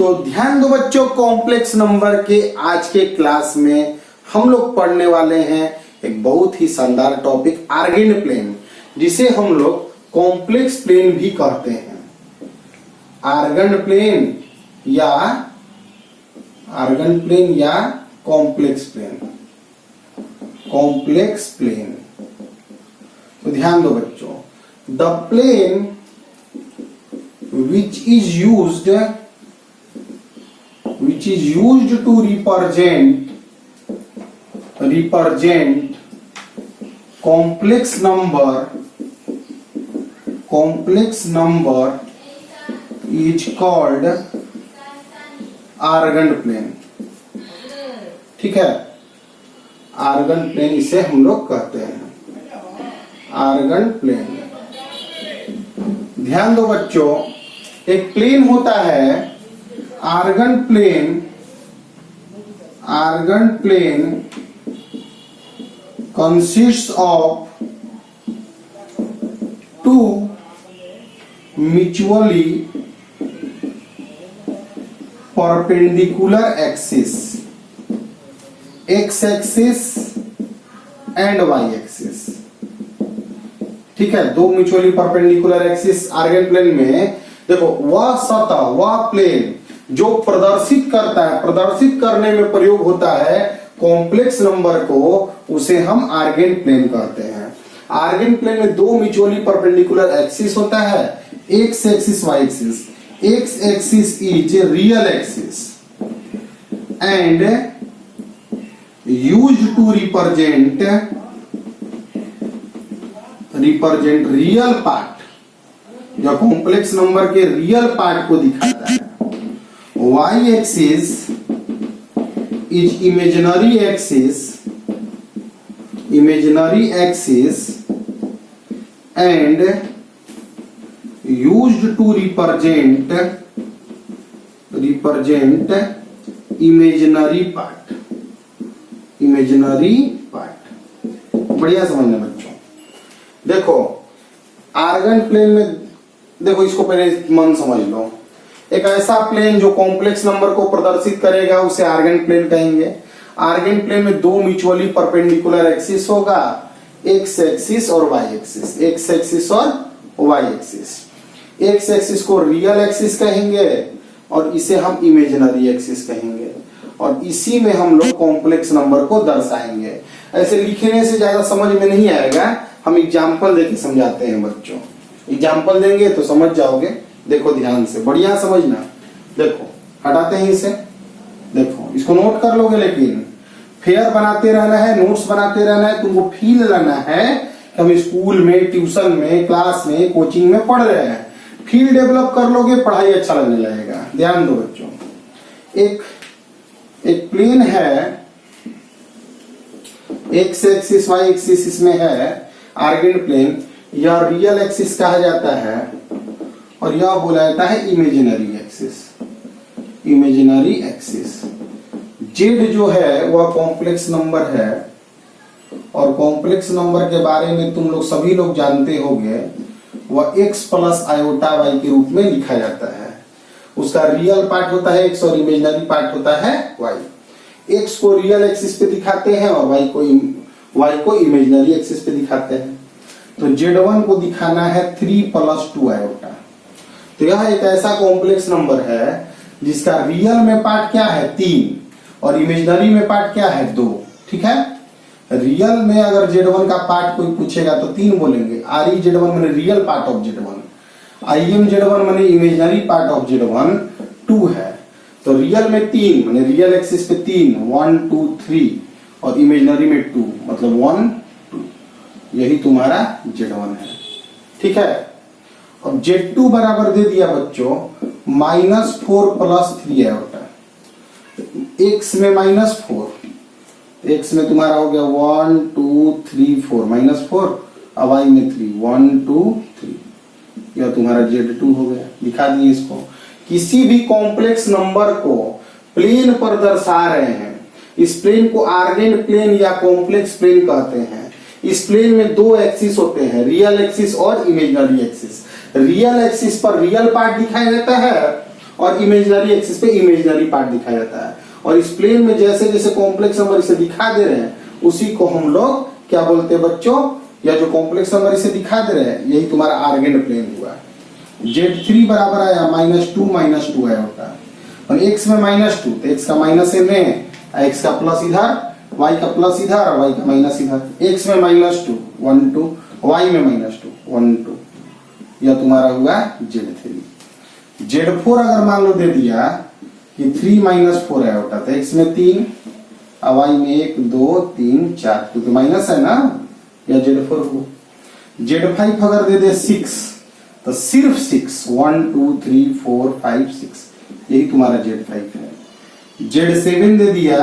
तो ध्यान दो बच्चों, कॉम्प्लेक्स नंबर के आज के क्लास में हम लोग पढ़ने वाले हैं एक बहुत ही शानदार टॉपिक आर्गेन प्लेन, जिसे हम लोग कॉम्प्लेक्स प्लेन भी कहते हैं। आर्गन प्लेन या कॉम्प्लेक्स प्लेन। कॉम्प्लेक्स प्लेन, तो ध्यान दो बच्चों, the plane which is used to represent complex number is called Argand plane. ठीक है, आर्गन प्लेन इसे हम लोग कहते हैं, आर्गन प्लेन। ध्यान दो बच्चों, एक प्लेन होता है Argand plane consists of two mutually perpendicular axis, x axis and y axis। ठीक है, दो mutually perpendicular axis Argand plane में। देखो, वह सतह, वह प्लेन जो प्रदर्शित करता है, प्रदर्शित करने में प्रयोग होता है कॉम्प्लेक्स नंबर को, उसे हम आर्गन प्लेन कहते हैं। आर्गन प्लेन में दो म्यूचुअली परपेंडिकुलर एक्सिस होता है, X axis Y axis. X axis is real axis and used to represent real part, जो कॉम्प्लेक्स नंबर के रियल पार्ट को दिखाता है। Y axis is imaginary axis and used to represent imaginary part. बढ़िया समझना बच्चों। देखो, आर्गन प्लेन में, देखो इसको पहले मन समझ लो। एक ऐसा प्लेन जो कॉम्प्लेक्स नंबर को प्रदर्शित करेगा उसे आर्गन प्लेन कहेंगे। आर्गन प्लेन में दो म्यूचुअली परपेंडिकुलर एक्सिस होगा, एक्स एक्सिस और वाई एक्सिस। एक्स एक्सिस और वाई एक्सिस। एक्स एक्सिस को रियल एक्सिस कहेंगे और इसे हम इमेजिनरी एक्सिस कहेंगे, और इसी में हम लोग कॉम्प्लेक्स नंबर को दर्शाएंगे। ऐसे लिखने से ज्यादा समझ में नहीं आएगा, हम एग्जाम्पल देके समझाते हैं बच्चों। एग्जाम्पल देंगे तो समझ जाओगे। देखो ध्यान से, बढ़िया समझना। देखो, हटाते हैं इसे। देखो, इसको नोट कर लोगे, लेकिन फेयर बनाते रहना है, नोट्स बनाते रहना है। तुमको फील लाना है कि हम स्कूल में, ट्यूशन में, क्लास में, कोचिंग में पढ़ रहे हैं। फील डेवलप कर लोगे, पढ़ाई अच्छा लगने लगेगा। ध्यान दो बच्चों, एक प्लेन है, एक्स एक्सिस वाई एक्सिस इसमें है आर्गन प्लेन। यह रियल एक्सिस कहा जाता है और यह बोला जाता है इमेजिनरी एक्सिस। जेड जो है वह कॉम्प्लेक्स नंबर है, और कॉम्प्लेक्स नंबर के बारे में तुम लोग सभी लोग जानते होंगे, वह x प्लस आयोटा y के रूप में लिखा जाता है। उसका रियल पार्ट होता है x और इमेजिनरी पार्ट होता है y। x को रियल एक्सिस पे दिखाते हैं और y को इमेजिनरी एक्सिस पे दिखाते हैं। तो Z1 को दिखाना है 3 + 2 आयोटा। तो यह एक ऐसा कॉम्प्लेक्स नंबर है जिसका रियल में पार्ट क्या है 3 और इमेजिनरी में पार्ट क्या है 2। ठीक है, रियल में अगर Z1 का पार्ट कोई पूछेगा तो 3 बोलेंगे। ReZ1 माने real part of Z1, IMZ1 माने इमेजिनरी पार्ट ऑफ Z1 2 है। तो रियल में 3 माने रियल एक्सिस पे 3, 1 2 3, और इमेजिनरी में 2 मतलब 1 2। यही तुम्हारा Z1 है। ठीक है, अब Z2 बराबर दे दिया बच्चों -4 + 3 आयोटा। x में -4, x में तुम्हारा हो गया 1 2 3 4, -4, अब y में 3, 1 2 3, यह तुम्हारा Z2 हो गया। दिखा दिए इसको। किसी भी कॉम्प्लेक्स नंबर को प्लेन पर दर्शा रहे हैं, इस प्लेन को आर्गन प्लेन या कॉम्प्लेक्स प्लेन कहते हैं। इस प्लेन में दो एक्सिस होते हैं, रियल एक्सिस और इमेजिनरी एक्सिस। रियल एक्सिस पर रियल पार्ट दिखाई देता है और इमेजिनरी एक्सिस पे इमेजिनरी पार्ट दिखाया जाता है। और इस प्लेन में जैसे जैसे कॉम्प्लेक्स नंबर इसे दिखा दे रहे हैं उसी को हम लोग क्या बोलते हैं बच्चों, या जो कॉम्प्लेक्स नंबर इसे दिखा दे रहे हैं यही तुम्हारा आर्गेंड प्लेन हुआ। Z3 बराबर आया -2 आया होता है, और x में -2 तो x का माइनस में x का प्लस इधर, y का प्लस इधर और y का माइनस इधर। x में -2 1 2, y में -2 1 2, यह तुम्हारा हुआ Z3। Z4 अगर मान लो दे दिया कि 3 - 4 आया होता तो x में 3 और y में 1 2 3 4, क्योंकि माइनस है ना, या Z4 हो। Z5 अगर दे दे 6 तो सिर्फ 6 1 2 3 4 5 6, यही तुम्हारा Z5 है। Z7 दे दिया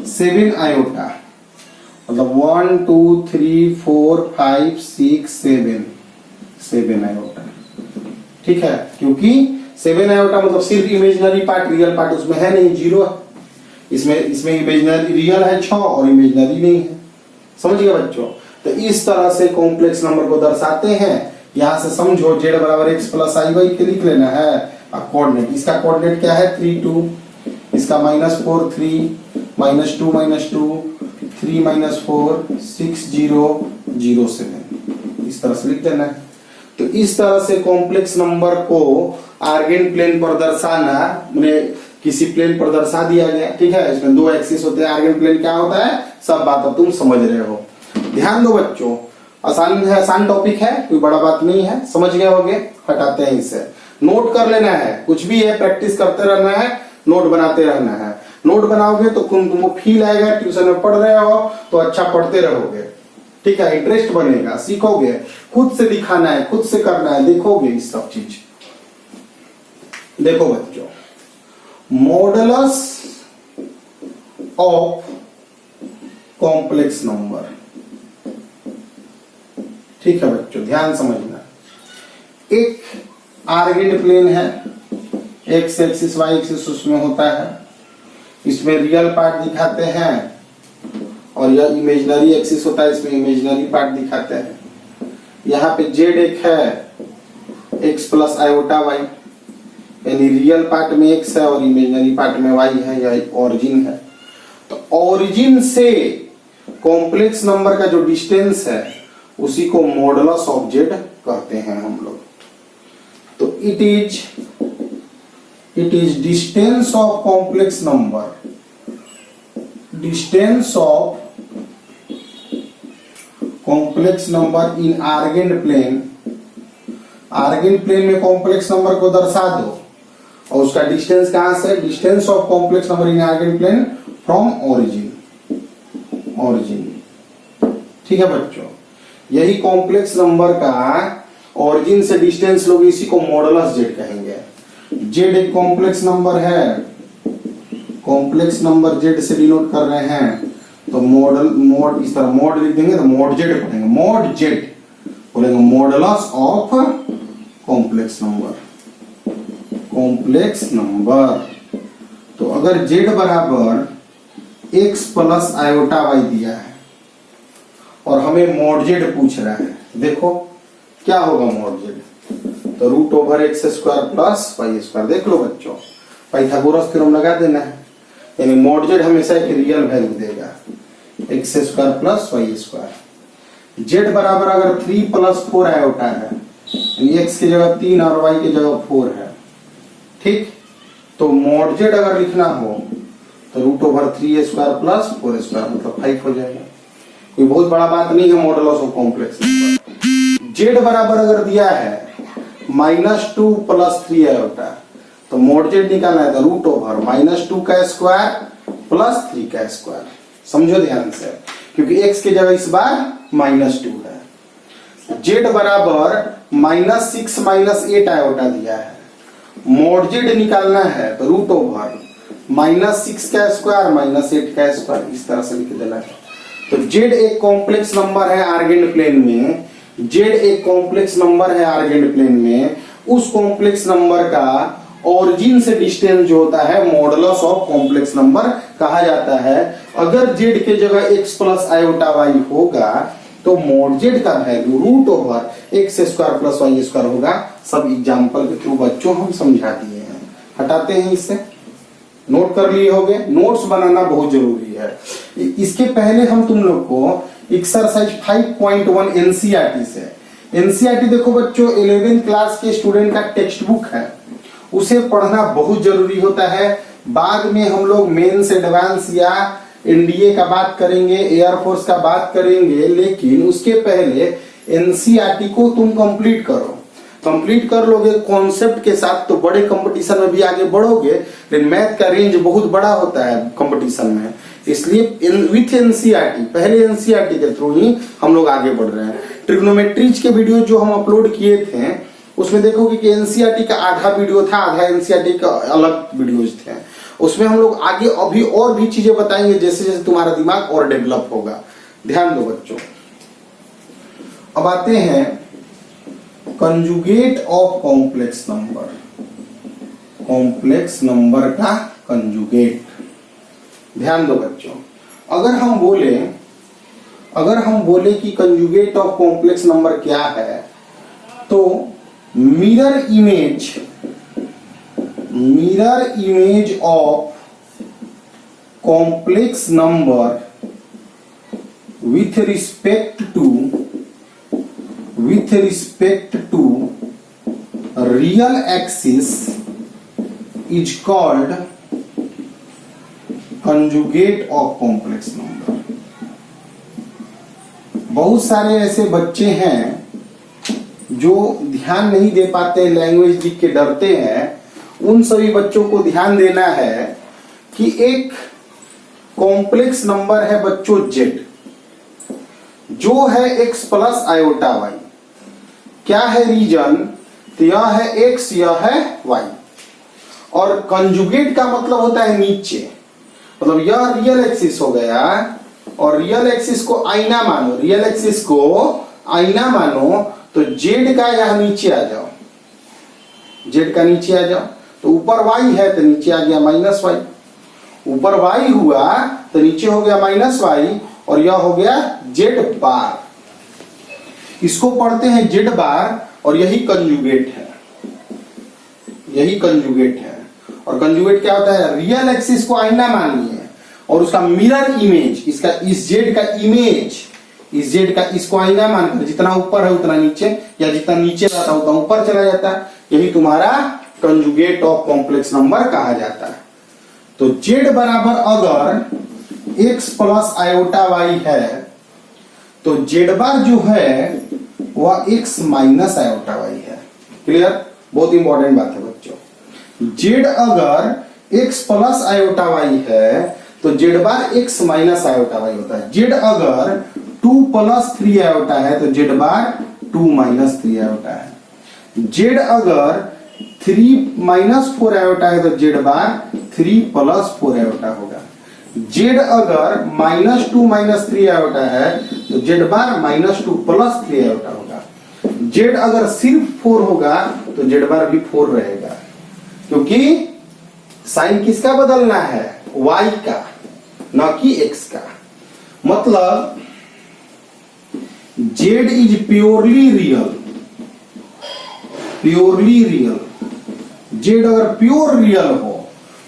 7 आयोटा, मतलब 1 2 3 4 5 6 7 आयोटा, ठीक है, क्योंकि 7 आयोटा मतलब सिर्फ इमेजिनरी पार्ट, रियल पार्ट उसमें है नहीं, 0 है। इसमें इमेजिनरी रियल है 6 और इमेजिनरी नहीं है। समझ गए बच्चों? तो इस तरह से कॉम्प्लेक्स नंबर को दर्शाते हैं। यहां से समझो z बराबर x प्लस आई वाई के लिख लेना है। अब कोऑर्डिनेट, इसका कोऑर्डिनेट क्या है 3 2, इसका -4 3 -2 -2 3 -4 6 0 0 7, इस तरह से लिख देना है। तो इस तरह से कॉम्प्लेक्स नंबर को आर्गेन प्लेन पर दर्शाना, किसी प्लेन पर दर्शा दिया गया, ठीक है। इसमें 2 एक्सिस होते हैं, आर्गेन प्लेन क्या होता है सब बात अब तुम समझ रहे हो। ध्यान दो बच्चों, आसान है, आसान टॉपिक है, कोई बड़ा बात नहीं है, समझ गए होगे। हटाते हैं इसे, नोट कर लेना है, कुछ भी है प्रैक्टिस करते रहना है, नोट बनाते रहना है। नोट बनाओगे तो तुमको फील आएगा, ट्यूशन में पढ़ रहे हो तो अच्छा पढ़ते रहोगे, ठीक है, इंटरेस्ट बनेगा, सीखोगे, खुद से दिखाना है, खुद से करना है, देखोगे इस सब चीज। देखो बच्चों, मॉडुलस ऑफ कॉम्प्लेक्स नंबर, ठीक है बच्चों, ध्यान समझना। एक आर्गेंड प्लेन है, एक्स एक्सिस वाई एक्सिस उसमें होता है, इसमें रियल पार्ट दिखाते हैं, और यह इमेजिनरी एक्सिस होता है, इसमें इमेजिनरी पार्ट दिखाते हैं। यहाँ पे जेड एक है एक्स प्लस आयोटा वाई, यानी रियल पार्ट में एक्स है और इमेजिनरी पार्ट में वाई है, यह ओरिजिन है। तो ओरिजिन से कॉम्प्लेक्स नंबर का जो डिस्टेंस है उसी को मॉडुलस ऑफ जेड कहते हैं हम लोग। तो it is distance of complex number, distance of complex number in Argand plane. Argand plane में कॉम्प्लेक्स नंबर को दर्शा दो और उसका डिस्टेंस कहां से, distance of complex number in Argand plane from origin, ठीक है बच्चों। यही कॉम्प्लेक्स नंबर का ओरिजिन से डिस्टेंस लोग इसी को मॉडुलस जेड कहेंगे। जेड एक कॉम्प्लेक्स नंबर है, कॉम्प्लेक्स नंबर जेड से डिनोट कर रहे हैं, तो मोड इस तरह मोड लिख देंगे तो मोड जेड पढ़ेंगे, मोड जेड बोलेंगे, modulus of complex number, complex number. तो अगर जेड बराबर x प्लस आयोटा वाई दिया है और हमें मॉड जेड पूछ रहा है, देखो क्या होगा मॉड जेड, तो √(x² प्लस y²। देख लो बच्चों, पाइथागोरस थ्योरम लगा देना है, यानी मॉड जेड हमेशा एक रियल वैल्यू देगा, x² प्लस y²। जेड बराबर अगर 3 + 4 आयोटा है, यानी x की जगह 3 और y की जगह 4 है, ठीक। तो मॉड जेड अगर लिखना हो तो √3a² प्लस 4a² मतलब 5 हो जाएगा। कोई बहुत बड़ा बात नहीं है modulus of complex number. Z बराबर अगर दिया है -2 + 3 आयोटा, तो मॉड जेड निकालना है तो √(-2 का स्क्वायर प्लस 3 का स्क्वायर। समझो ध्यान से, क्योंकि x की जगह इस बार -2 है। जेड बराबर -6 - 8 आयोटा दिया है, मॉड जेड निकालना है तो √(-6 का स्क्वायर -8 का स्क्वायर, इस तरह से लिख देना है। तो जेड एक कॉम्प्लेक्स नंबर है आर्गेंड प्लेन में, जेड एक कॉम्प्लेक्स नंबर है आर्गेंड प्लेन में, उस कॉम्प्लेक्स नंबर का ओरिजिन से डिस्टेंस जो होता है मॉडुलस ऑफ कॉम्प्लेक्स नंबर कहा जाता है। अगर जेड के जगह x प्लस आयोटा वाई होगा तो मॉड जेड का वैल्यू √(x² प्लस y² होगा। सब एग्जांपल के थ्रू बच्चों हम समझा दिए हैं, हटाते हैं इससे। नोट कर लिए होगे, नोट्स बनाना बहुत जरूरी है। इसके पहले हम तुम लोग को एक्सरसाइज 5.1 एनसीईआरटी से, एनसीईआरटी देखो बच्चों 11th क्लास के स्टूडेंट का टेक्स्ट बुक है, उसे पढ़ना बहुत जरूरी होता है। बाद में हम लोग मेंस एडवांस या एनडीए का बात करेंगे, एयरफोर्स का बात करेंगे, लेकिन उसके पहले एनसीईआरटी को तुम कंप्लीट करो। कंप्लीट कर लोगे कॉन्सेप्ट के साथ तो बड़े कंपटीशन में भी आगे बढ़ोगे, लेकिन मैथ का रेंज बहुत बड़ा होता है कंपटीशन में, इसलिए विथ एनसीईआरटी, पहले एनसीईआरटी के थ्रू ही हम लोग आगे बढ़ रहे हैं। ट्रिग्नोमेट्रीज के वीडियो जो हम अपलोड किए थे उसमें देखोगे कि एनसीईआरटी का आधा वीडियो था, आधा एनसीईआरटी का अलग वीडियोज थे। उसमें हम लोग आगे अभी और भी चीजें बताएंगे जैसे जैसे तुम्हारा दिमाग और डेवलप होगा। ध्यान दो बच्चों। अब आते हैं conjugate of complex number, complex number का कंजुगेट। ध्यान दो बच्चों, अगर हम बोले कि कंजुगेट ऑफ कॉम्प्लेक्स नंबर क्या है, तो mirror image of complex number with respect to real axis is called conjugate of complex number। बहुत सारे ऐसे बच्चे हैं जो ध्यान नहीं दे पाते, लैंग्वेज लिख के डरते हैं। उन सभी बच्चों को ध्यान देना है कि एक कॉम्प्लेक्स नंबर है बच्चों z, जो है x प्लस आयोटा y। क्या है रीजन? तो यह है x, यह है y। और कंजुगेट का मतलब होता है नीचे, मतलब यह रियल एक्सिस हो गया और रियल एक्सिस को आईना मानो, रियल एक्सिस को आईना मानो, तो z का यह नीचे आ जाओ, z का नीचे आ जाओ। तो ऊपर y है तो नीचे आ गया माइनस y, ऊपर y हुआ तो नीचे हो गया माइनस y, और यह हो गया z बार। इसको पढ़ते हैं z बार, और यही कंजुगेट है, यही कंजुगेट है। और कंजुगेट क्या होता है? रियल एक्सिस को आईना मानिए और उसका मिरर इमेज, इसका इस z का इमेज, इस z का इसको आईना मानकर जितना ऊपर है उतना नीचे, या जितना नीचे रहता है उतना ऊपर चला जाता है, यही तुम्हारा कंजुगेट ऑफ कॉम्प्लेक्स नंबर कहा जाता है। तो z बराबर अगर x प्लस आयोटा y है, तो z बार जो है वह x माइनस आयोटा y है। क्लियर? बहुत इंपॉर्टेंट बात है बच्चों। z अगर x प्लस आयोटा y है तो z बार x माइनस आयोटा y होता है। z अगर 2 प्लस 3 आयोटा है तो z बार 2 माइनस 3 आयोटा है। z अगर 3 माइनस 4 आयोटा है तो z बार 3 प्लस 4 आयोटा होगा। z अगर माइनस 2 माइनस 3 आयोटा है तो z बार माइनस 2 प्लस 3 आयोटा होगा। z अगर सिर्फ 4 होगा तो z बार भी 4 रहेगा, क्योंकि साइन किसका बदलना है? y का, न कि x का। मतलब z is purely real, purely real. z अगर प्योर रियल हो,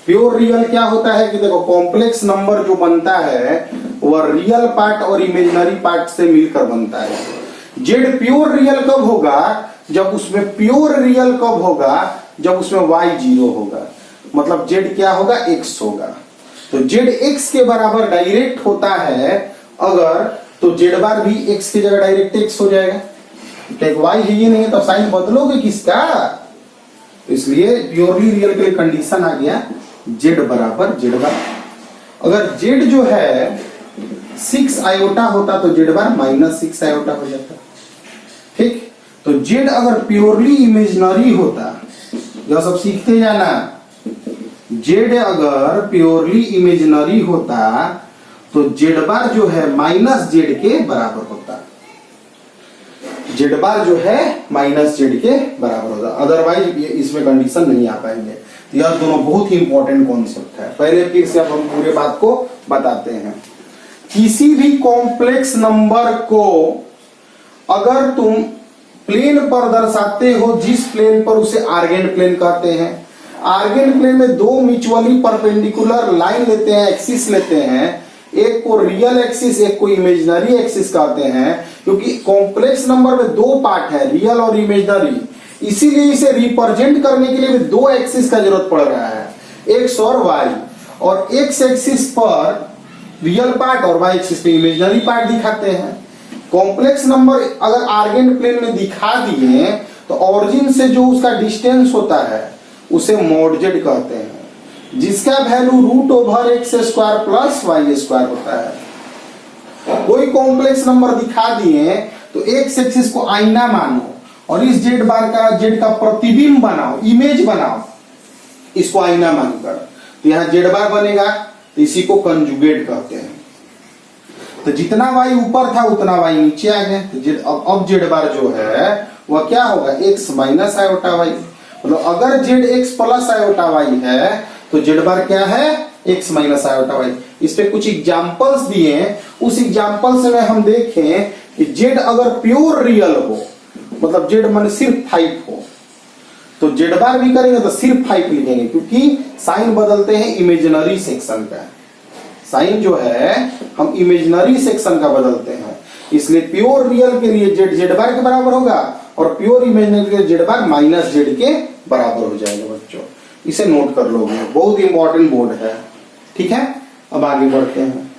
प्योर रियल क्या होता है कि देखो कॉम्प्लेक्स नंबर जो बनता है वह रियल पार्ट और इमेजिनरी पार्ट से मिलकर बनता है। z प्योर रियल कब होगा? जब उसमें प्योर रियल कब होगा? जब उसमें y 0 होगा, मतलब z क्या होगा? x होगा। तो z x के बराबर डायरेक्ट होता है अगर, तो z बार भी x की जगह डायरेक्ट x हो जाएगा। क्या y है ये नहीं है तो साइन बदलोगे किसका? तो इसलिए प्योरली रियल के लिए कंडीशन आ गया z बराबर z बार। अगर z जो है 6 आयोटा होता तो z बार माइनस 6 आयोटा हो जाता। ठीक? तो z अगर प्योरली इमेजिनरी होता, यह सब सीखते जाना, z अगर प्योरली इमेजिनरी होता तो z बार जो है माइनस z के बराबर होता, z बार जो है माइनस z के बराबर होता। अदरवाइज इसमें कंडीशन नहीं आ पाएंगे। यह दोनों बहुत ही इंपॉर्टेंट कॉन्सेप्ट है। पहले फिर से अब हम पूरे बात को बताते हैं। किसी भी कॉम्प्लेक्स नंबर को अगर तुम प्लेन पर दर्शाते हो, जिस प्लेन पर उसे आर्गेन प्लेन कहते हैं, आर्गेन प्लेन में दो म्यूचुअली परपेंडिकुलर लाइन लेते हैं, एक्सिस लेते हैं, एक को रियल एक्सिस एक को इमेजिनरी एक्सिस कहते हैं, क्योंकि कॉम्प्लेक्स नंबर में दो पार्ट है, रियल और इमेजिनरी, इसीलिए इसे रिप्रेजेंट करने के लिए भी दो एक्सिस का जरूरत पड़ रहा है, एक्स और वाई, और एक्स एक्सिस पर रियल पार्ट और वाई एक्सिस पे इमेजिनरी पार्ट दिखाते हैं। कॉम्प्लेक्स नंबर अगर आर्गेन प्लेन में दिखा दिए तो ऑरिजिन से जो उसका डिस्टेंस होता है उसे मॉड जेड कहते हैं, जिसका value root over x square plus y square होता है। कोई कॉम्प्लेक्स नंबर दिखा दिए तो एक्स एक्सिस को आईना मानो और इस जेड बार का जेड का प्रतिबिंब बनाओ, इमेज बनाओ, इसको आईना मानकर, तो यहां जेड बार बनेगा, तो इसी को कंजुगेट कहते हैं। तो जितना वाई ऊपर था उतना वाई नीचे आ गया, तो अब जेड बार जो है वह क्या होगा, एक्स माइनस आयोटा वाई। मतलब अगर z x plus iota y है तो जेड बार क्या है, एक्स माइनस आयोटा वाई। इस पे कुछ एग्जांपल्स दिए हैं, उस एग्जांपल्स में हम देखें कि जेड अगर प्योर रियल हो, मतलब जेड मान सिर्फ 5 हो, तो जेड बार भी करेंगे तो सिर्फ 5 लिखेंगे, क्योंकि साइन बदलते हैं इमेजिनरी सेक्शन का। साइन जो है हम इमेजिनरी सेक्शन का बदलते हैं, इसलिए प्योर रियल के लिए जेड जेड बार के बराबर होगा और प्योर इमेजिनरी के लिए जेड बार माइनस जेड के बराबर हो जाएगा। बच्चों इसे नोट कर लोगे, बहुत इंपॉर्टेंट बोर्ड है। ठीक है, अब आगे बढ़ते हैं।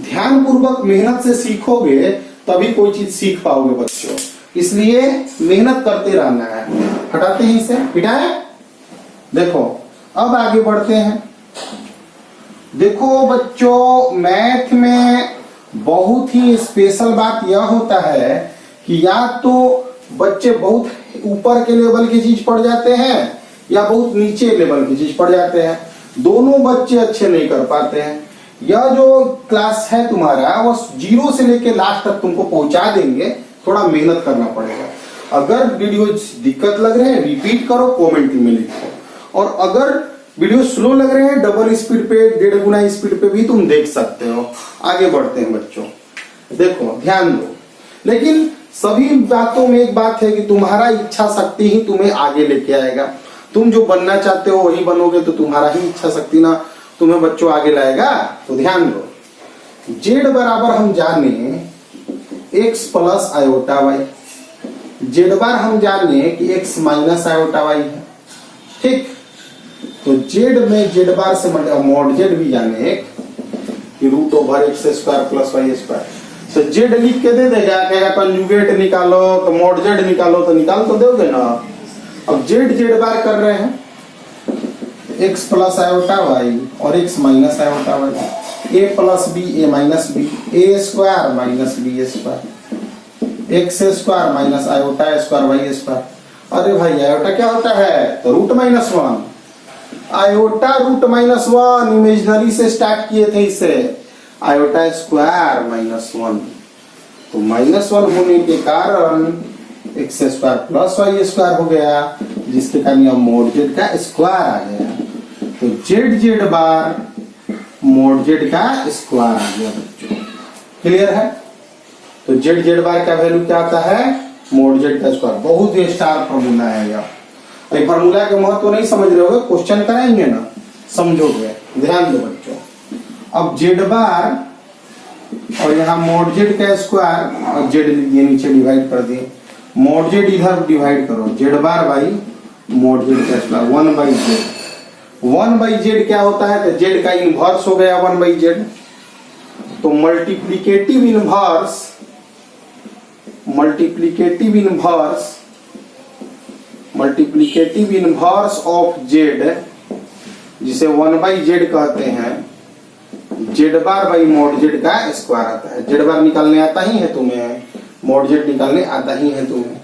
ध्यान पूर्वक मेहनत से सीखोगे तभी कोई चीज सीख पाओगे बच्चों, इसलिए मेहनत करते रहना है। हटाते हैं इसे, हटाए। देखो अब आगे बढ़ते हैं। देखो बच्चों, मैथ में बहुत ही स्पेशल बात यह होता है कि या तो बच्चे बहुत ऊपर के लेवल की चीज पढ़ जाते हैं या बहुत नीचे लेवल की चीज पढ़ जाते हैं, दोनों बच्चे अच्छे नहीं कर पाते हैं। यह जो क्लास है तुम्हारा वो 0 से लेके लास्ट तक तुमको पहुंचा देंगे, थोड़ा मेहनत करना पड़ेगा। अगर वीडियो दिक्कत लग रहे हैं रिपीट करो, कमेंट में लिखो, और अगर वीडियो स्लो लग रहे हैं डबल स्पीड पे 1.5 गुना स्पीड पे भी तुम देख सकते हो। आगे बढ़ते हैं बच्चों, देखो ध्यान दो। लेकिन सभी बातों में एक बात है कि तुम्हारा इच्छा शक्ति ही तुम्हें आगे लेके आएगा। तुम जो बनना चाहते हो वही बनोगे, तो तुम्हारा ही इच्छा शक्ति ना तुम्हें बच्चों आगे लाएगा। तो ध्यान दो, जेड बराबर हम जाने X plus iota Y, Z bar हम जाने कि एक्स माइनस आयोटा वाई है। ठीक, तो जेड में जेड बार से मॉड जेड भी जाने कि root over x square plus y square. तो जेड लिख के दे देगा, कहेगा कंजुगेट निकालो तो मॉड जेड निकालो, तो निकाल तो दोगे ना। अब जेड जेड बार कर रहे हैं एक्स प्लस आयोटा वाई और X minus iota Y, A plus B A minus B, A square minus B square, X square minus iota square Y square. अरे भाई आयोटा क्या होता है, तो root minus 1, iota root minus 1 imaginary से start किए थे इसे, आयोटा स्क्वायर माइनस 1, तो माइनस 1 होने के कारण x square plus y square हो गया, जिसके कारण यह मॉड जेड का स्क्वायर आ गया। तो z z bar mod Z का स्क्वायर आ गया बच्चों, क्लियर है। तो जेड जेड बार का वैल्यू क्या आता है, मॉड जेड का स्क्वायर। बहुत ही स्टार फॉर्मूला है यह। फॉर्मूला के महत्व नहीं समझ रहे होगे, क्वेश्चन कराएंगे ना समझोगे। ध्यान दो बच्चों, अब जेड बार और यहाँ मॉड जेड का स्क्वायर और जेड ये नीचे डिवाइड कर दिए, मॉड जेड इधर डिवाइड करो, Z bar by mod Z का square 1 by Z. 1 by Z क्या होता है, तो जेड का इनवर्स हो गया 1 बाई जेड। तो मल्टीप्लीकेटिव इनवर्स ऑफ जेड, जिसे 1 बाई जेड कहते हैं, Z bar by mod Z का स्क्वायर आता है। जेड बार निकालने आता ही है तुम्हें, मॉड जेड निकालने आता ही है तुम्हें,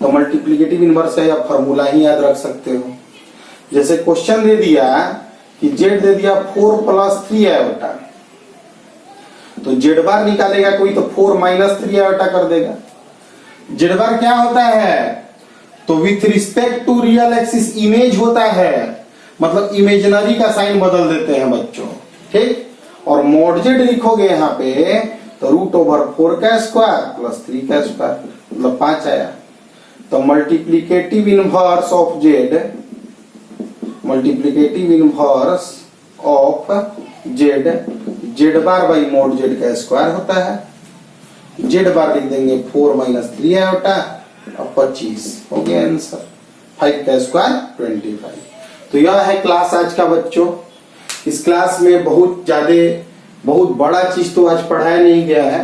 तो मल्टीप्लीकेटिव इनवर्स का यह फॉर्मूला ही याद रख सकते हो। जैसे क्वेश्चन दे दिया कि जेड दे दिया 4 प्लस 3 आयोटा, तो जेड बार निकालेगा कोई तो 4 माइनस 3 आयोटा कर देगा। जेड बार क्या होता है, तो with respect to real axis image होता है, मतलब इमेजिनरी का साइन बदल देते हैं बच्चों। ठीक, और मॉड जेड लिखोगे यहाँ पे तो रूट ओवर 4 का स्क्वायर प्लस 3 का स्क्वायर, मतलब 5 आया। तो multiplicative inverse of Z multiplicative inverse of Z, z bar by mode Z का स्क्वायर होता है। जेड बार लिख देंगे 4 - 3 आयोटा और 25 हो गया आंसर। 5 का स्क्वायर 25। तो यह है क्लास आज का बच्चों। इस क्लास में बहुत बड़ा चीज तो आज पढ़ाया नहीं गया है,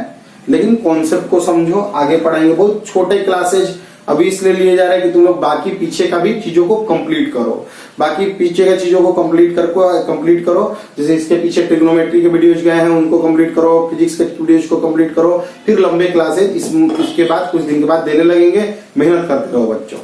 लेकिन कॉन्सेप्ट को समझो, आगे पढ़ाएंगे। बहुत छोटे क्लासेज अभी इसलिए लिए जा रहे हैं कि तुम लोग बाकी पीछे का भी चीजों को कंप्लीट करो। बाकी पीछे का चीजों को कंप्लीट करो। जैसे इसके पीछे ट्रिग्नोमेट्री के वीडियोज गए हैं, उनको कंप्लीट करो, फिजिक्स के वीडियोज को कंप्लीट करो, फिर लंबे क्लासेज इसके बाद कुछ दिन के बाद देने लगेंगे। मेहनत करते रहो बच्चों।